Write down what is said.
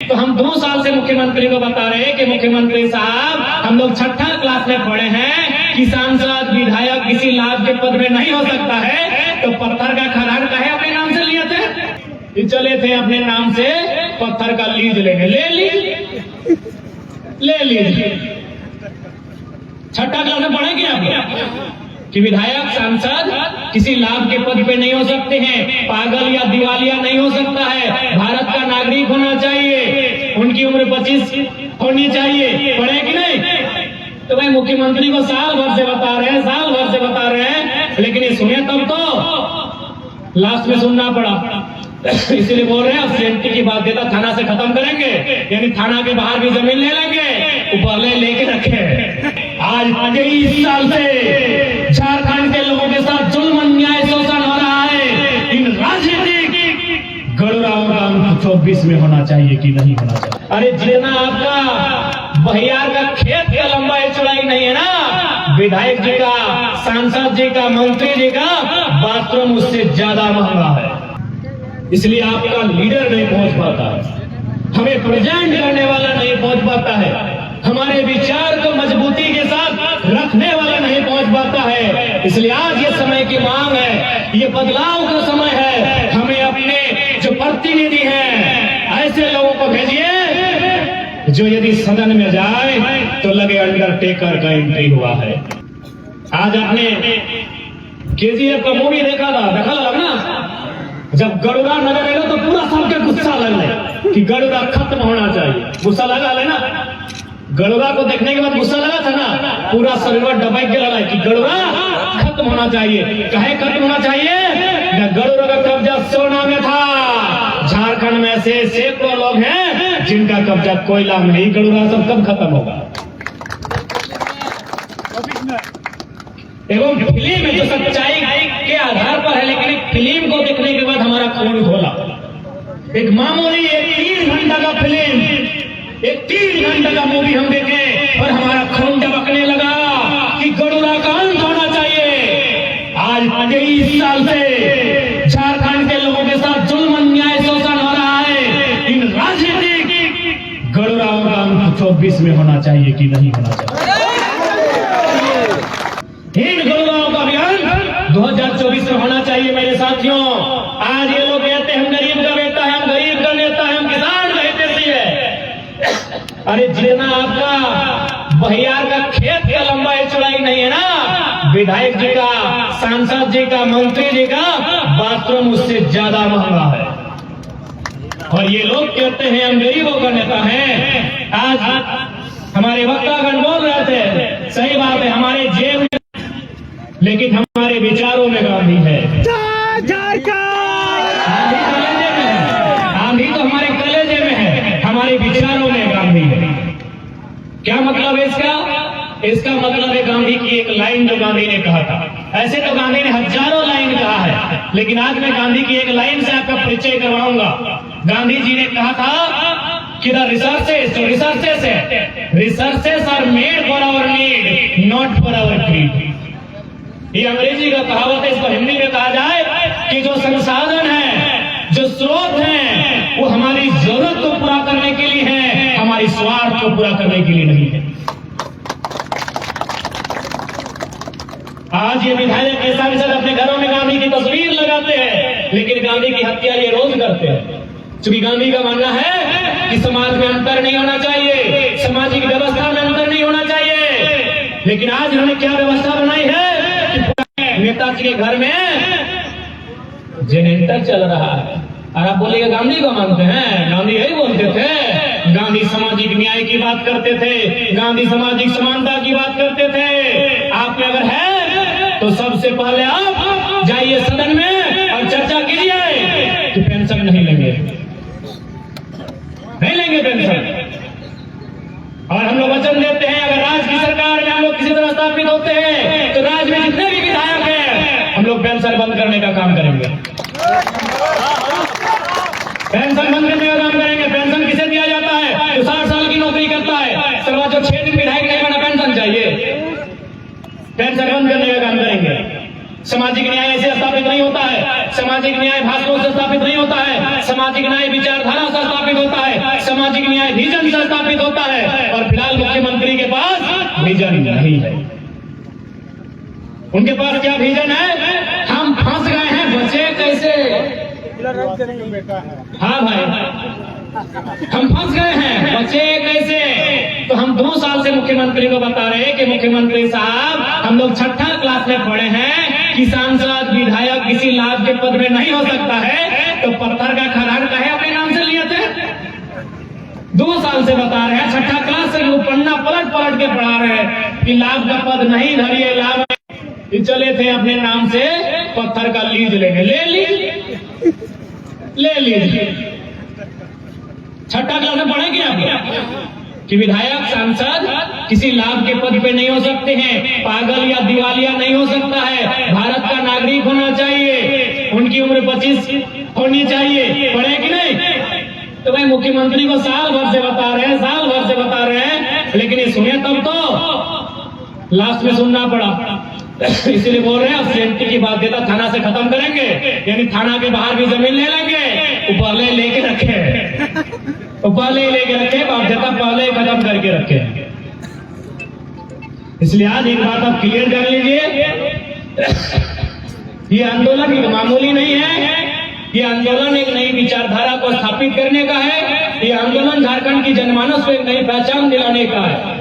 तो हम 2 साल से मुख्यमंत्री को बता रहे हैं कि मुख्यमंत्री साहब, हम लोग 6ठी क्लास में पढ़े हैं कि सांसद विधायक किसी लाभ के पद में नहीं हो सकता है, तो पत्थर का खदान काहे अपने नाम से लिए थे? चले थे अपने नाम से पत्थर का लीज लेने, ले लीजिए। 6ठी क्लास में पढ़े क्या आप कि विधायक सांसद किसी लाभ के पद पे नहीं हो सकते हैं, पागल या दिवालिया नहीं हो सकता है, भारत का नागरिक होना चाहिए, उनकी उम्र 25 होनी चाहिए। पढ़े कि नहीं? तो भाई मुख्यमंत्री को साल भर से बता रहे हैं, लेकिन ये सुने तब तो लास्ट में सुनना पड़ा। इसीलिए बोल रहे हैं अब सीएमटी की बात देता थाना से खत्म करेंगे, यानी थाना के बाहर भी जमीन ले लेंगे, ऊपर लेके रखे। आज 23 साल से झारखंड के लोगों के साथ जुल्म, अन्याय, शोषण हो रहा है। इन राजनीतिक गड़ुराओं का अंत 24 में होना चाहिए कि नहीं होना चाहिए? अरे जितना आपका बहियार का खेत का लंबाई चौड़ाई नहीं है ना, विधायक जी का, सांसद जी का, मंत्री जी का बाथरूम उससे ज्यादा महंगा है। इसलिए आपका लीडर नहीं पहुंच पाता है, हमें प्रेजेंट करने वाला नहीं पहुंच पाता है, हमारे विचार को मजबूती के साथ रखने वाला नहीं पहुंच पाता है। इसलिए आज ये समय की मांग है, ये बदलाव का समय है। हमें अपने जो प्रतिनिधि हैं ऐसे लोगों को भेजिए जो यदि सदन में जाए तो लगे अंडरटेकर का एंट्री हुआ है। आज आपने केजीएफ का मूवी देखा ना, जब गरुड़ा नजर आएगा तो पूरा सबके गुस्सा लग कि गरुड़ा खत्म होना चाहिए। गुस्सा लगा है ना, गरुड़ा को देखने के बाद गुस्सा लगा था ना, पूरा शरीर दबाई के लगा कि गरुड़ा खत्म होना चाहिए। कहे खत्म होना चाहिए? गरुड़ा का कब्जा सोना में था। झारखंड में से सैकड़ों लोग हैं जिनका कब्जा कोयला में नहीं। गरुड़ा सब कब खत्म होगा? एवं फिल्म में जो सच्चाई के आधार पर है, लेकिन एक फिल्म को देखने के बाद हमारा खून खोला। एक मामूली 3 घंटा का फिल्म, एक 3 घंटा का मूवी हम देखे और हमारा खून टपकने लगा कि गरुड़ा का अंत होना चाहिए। आज 23 साल से झारखंड के लोगों के साथ जुल्म, अन्याय, शोषण हो रहा है। इन राजनीतिक गरुड़ाओं का अंत 24 में होना चाहिए कि नहीं होना चाहिए? इन गरुड़ाओं का अभियान 2024 में होना चाहिए मेरे साथियों। आज ये लोग कहते हैं हम गरीब का बेटा है, हम गरीब का नेता है, हम किसान का हितैषी है। अरे जितना आपका बहियार का खेत का लंबाई चौड़ाई नहीं है ना, विधायक जी का, सांसद जी का, मंत्री जी का बाथरूम उससे ज्यादा महंगा है। और ये लोग कहते हैं हम गरीबों का नेता है। आज हमारे वक्तागण बोल रहे थे, सही बात है, हमारे जेब लेकिन हमारे विचारों में गांधी है। गांधी तो हमारे कलेजे में है, हमारे विचारों में गांधी है। क्या मतलब है इसका? इसका मतलब है गांधी की एक लाइन जो गांधी ने कहा था। ऐसे तो गांधी ने हजारों लाइन कहा है, लेकिन आज मैं गांधी की एक लाइन से आपका परिचय करवाऊंगा। गांधी जी ने कहा था कि the researches are made for our need, not for our greed. ये अंग्रेजी का कहावत है, इसको हिंदी में कहा जाए कि जो संसाधन है, जो स्रोत है, वो हमारी जरूरत को पूरा करने के लिए है, हमारी स्वार्थ को पूरा करने के लिए नहीं है। आज ये विधायक ऐसा विषय अपने घरों में गांधी की तस्वीर लगाते हैं, लेकिन गांधी की हत्या ये रोज करते हैं। क्योंकि गांधी का मानना है कि समाज में अंतर नहीं होना चाहिए, सामाजिक व्यवस्था में अंतर नहीं होना चाहिए। लेकिन आज इन्होंने क्या व्यवस्था बनाई है? नेताजी के घर में जनरेटर चल रहा है। और आप बोलेगा गांधी को मानते हैं? गांधी यही बोलते थे, गांधी सामाजिक न्याय की बात करते थे, गांधी सामाजिक समानता की बात करते थे। आप में अगर है तो सबसे पहले आप जाइए सदन में और चर्चा कीजिए कि पेंशन नहीं लेंगे पेंशन। और हम लोग वचन देते हैं अगर राज्य की सरकार में हम लोग किसी तरह स्थापित होते हैं तो राज्य में जितने भी विधायक हैं हम लोग पेंशन बंद करने का काम करेंगे। पेंशन बंद करने का काम करेंगे। पेंशन किसे दिया जाता है? जो 60 साल की नौकरी करता है, सरवा जो 6 दिन विधायक नहीं बना, पेंशन चाहिए। पेंशन बंद करने का काम करेंगे। सामाजिक न्याय ऐसे स्थापित नहीं होता है, सामाजिक न्याय भाषणों से स्थापित नहीं होता है, सामाजिक न्याय विचारधारा से स्थापित होता है, सामाजिक न्याय विजन से स्थापित होता है। और फिलहाल मुख्यमंत्री के पास विजन नहीं है। उनके पास क्या विजन है? हम फंस गए हैं, बचे कैसे? हाँ भाई, हम फंस गए हैं, बचे कैसे? तो हम 2 साल से मुख्यमंत्री को बता रहे हैं कि मुख्यमंत्री साहब, हम लोग 6ठी क्लास में पढ़े हैं कि सांसद विधायक किसी लाभ के पद में नहीं हो सकता है, तो पत्थर का खदान काहे अपने नाम से लिए थे? 2 साल से बता रहे हैं, 6ठी क्लास से लोग पन्ना पलट पलट के पढ़ा रहे हैं कि लाभ का पद नहीं धरिए, लाभ चले थे अपने नाम से पत्थर का लीज लेने। ले लीजिए। 6ठी क्लास में पढ़े क्या आप कि विधायक सांसद किसी लाभ के पद पे नहीं हो सकते हैं, पागल या दिवालिया नहीं हो सकता है, भारत का नागरिक होना चाहिए, उनकी उम्र 25 होनी चाहिए। पढ़े कि नहीं? तो भाई मुख्यमंत्री को साल भर से बता रहे हैं, लेकिन ये सुने तब तो लास्ट में सुनना पड़ा। इसीलिए बोल रहे हैं अब सीएमटी की बाध्यता थाना से खत्म करेंगे, यानी थाना के बाहर भी जमीन ले लेंगे, पहले लेके रखे, बाध्यता पहले ही खत्म करके रखे। इसलिए आज एक बात आप क्लियर कर लीजिए, ये आंदोलन एक मामूली नहीं है, ये आंदोलन एक नई विचारधारा को स्थापित करने का है, ये आंदोलन झारखंड की जनमानस को एक नई पहचान दिलाने का है।